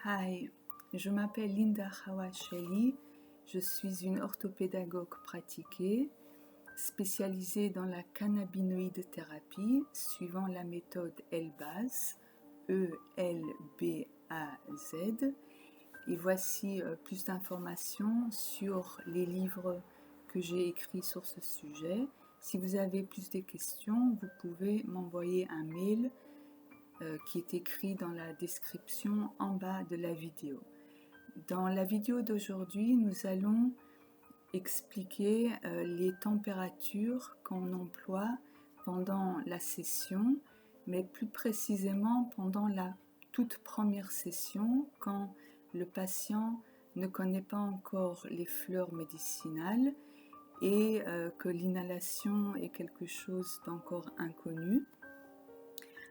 Hi, je m'appelle Linda Hawasheli, je suis une orthopédagogue pratiquée, spécialisée dans la cannabinoïde thérapie suivant la méthode ELBAZ, E-L-B-A-Z. Et voici plus d'informations sur les livres que j'ai écrits sur ce sujet. Si vous avez plus de questions, vous pouvez m'envoyer un mail qui est écrit dans la description en bas de la vidéo. Dans la vidéo d'aujourd'hui, nous allons expliquer les températures qu'on emploie pendant la session, mais plus précisément pendant la toute première session, quand le patient ne connaît pas encore les fleurs médicinales et que l'inhalation est quelque chose d'encore inconnu.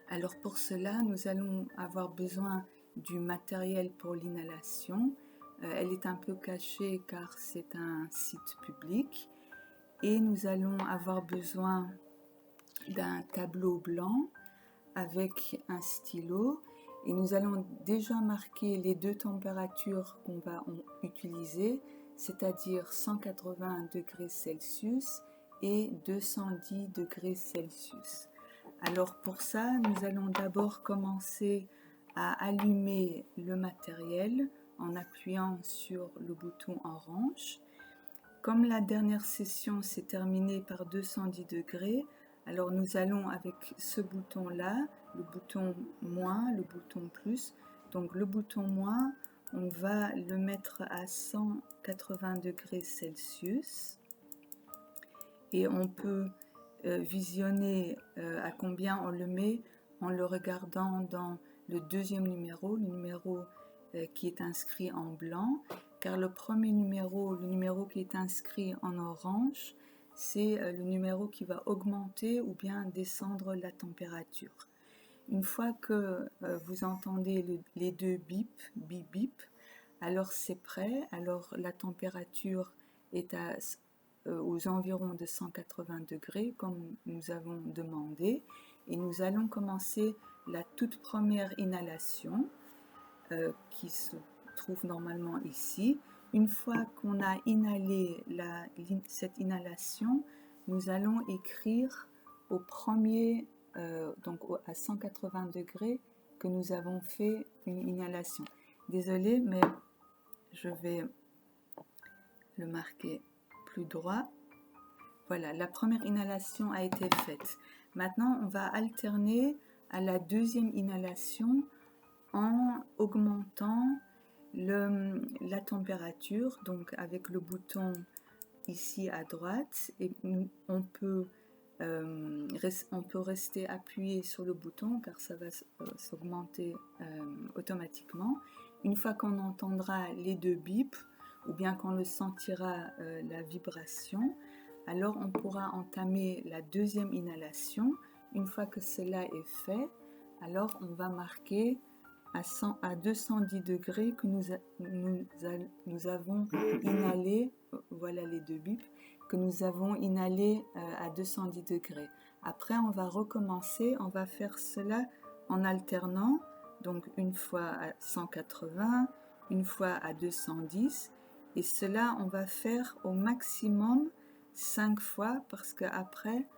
Alors pour cela, nous allons avoir besoin du matériel pour l'inhalation. Elle est un peu cachée car c'est un site public. Et nous allons avoir besoin d'un tableau blanc avec un stylo. Et nous allons déjà marquer les deux températures qu'on va utiliser, c'est-à-dire 180 degrés Celsius et 210 degrés Celsius. Alors pour ça, nous allons d'abord commencer à allumer le matériel en appuyant sur le bouton orange. Comme la dernière session s'est terminée par 210 degrés, alors nous allons avec ce bouton-là, le bouton moins, le bouton plus. Donc le bouton moins, on va le mettre à 180 degrés Celsius et on peut visionner à combien on le met en le regardant dans le deuxième numéro, le numéro qui est inscrit en blanc, car le premier numéro, le numéro qui est inscrit en orange, c'est le numéro qui va augmenter ou bien descendre la température. Une fois que vous entendez les deux bip, bip, bip, alors c'est prêt, alors la température est aux environs de 180 degrés comme nous avons demandé et nous allons commencer la toute première inhalation qui se trouve normalement ici. Une fois qu'on a inhalé cette inhalation, nous allons écrire au premier, donc à 180 degrés que nous avons fait une inhalation. Désolée, mais je vais le marquer plus droit. Voilà, la première inhalation a été faite. Maintenant, on va alterner à la deuxième inhalation en augmentant la température, donc avec le bouton ici à droite, et on peut rester appuyé sur le bouton car ça va s'augmenter automatiquement. Une fois qu'on entendra les deux bips, ou bien qu'on le sentira la vibration, alors on pourra entamer la deuxième inhalation. Une fois que cela est fait, alors on va marquer à 210 degrés que nous avons inhalé, voilà les deux bips, que nous avons inhalé à 210 degrés. Après, on va recommencer, on va faire cela en alternant, donc une fois à 180, une fois à 210, et cela, on va faire au maximum 5 fois, parce qu'après,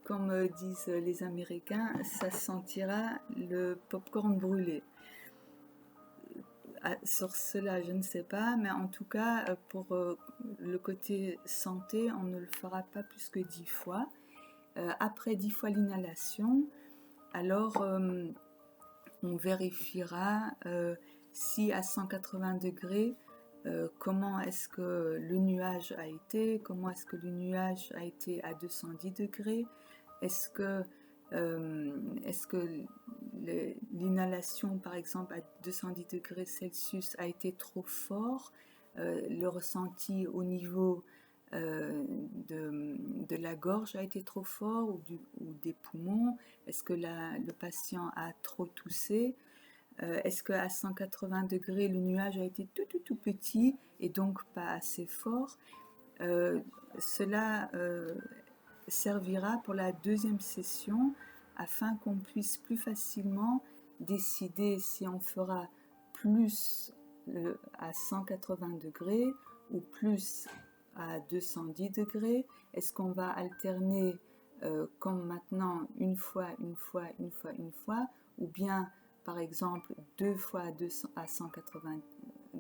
comme disent les Américains, ça sentira le popcorn brûlé. Sur cela, je ne sais pas, mais en tout cas, pour le côté santé, on ne le fera pas plus que 10 fois. Après 10 fois l'inhalation, alors on vérifiera si à 180 degrés, comment est-ce que le nuage a été, comment est-ce que le nuage a été à 210 degrés, est-ce que l'inhalation, par exemple, à 210 degrés Celsius a été trop fort, le ressenti au niveau de la gorge a été trop fort ou des poumons, est-ce que le patient a trop toussé, est-ce qu'à 180 degrés, le nuage a été tout petit et donc pas assez fort. Cela servira pour la deuxième session afin qu'on puisse plus facilement décider si on fera plus à 180 degrés ou plus à 210 degrés? Est-ce qu'on va alterner comme maintenant une fois, ou bien par exemple 2 fois à 180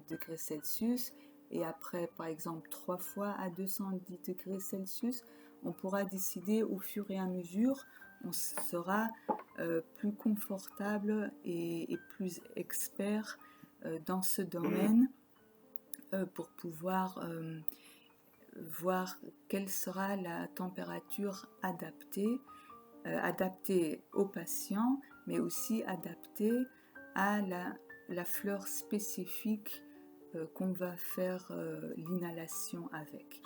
degrés Celsius et après par exemple 3 fois à 210 degrés Celsius? On pourra décider au fur et à mesure, on sera plus confortable et plus expert dans ce domaine pour pouvoir voir quelle sera la température adaptée au patient, mais aussi adaptée à la fleur spécifique qu'on va faire l'inhalation avec.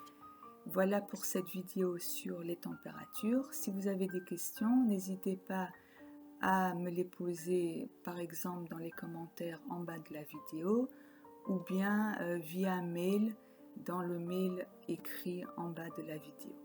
Voilà pour cette vidéo sur les températures. Si vous avez des questions, n'hésitez pas à me les poser par exemple dans les commentaires en bas de la vidéo ou bien via mail dans le mail écrit en bas de la vidéo.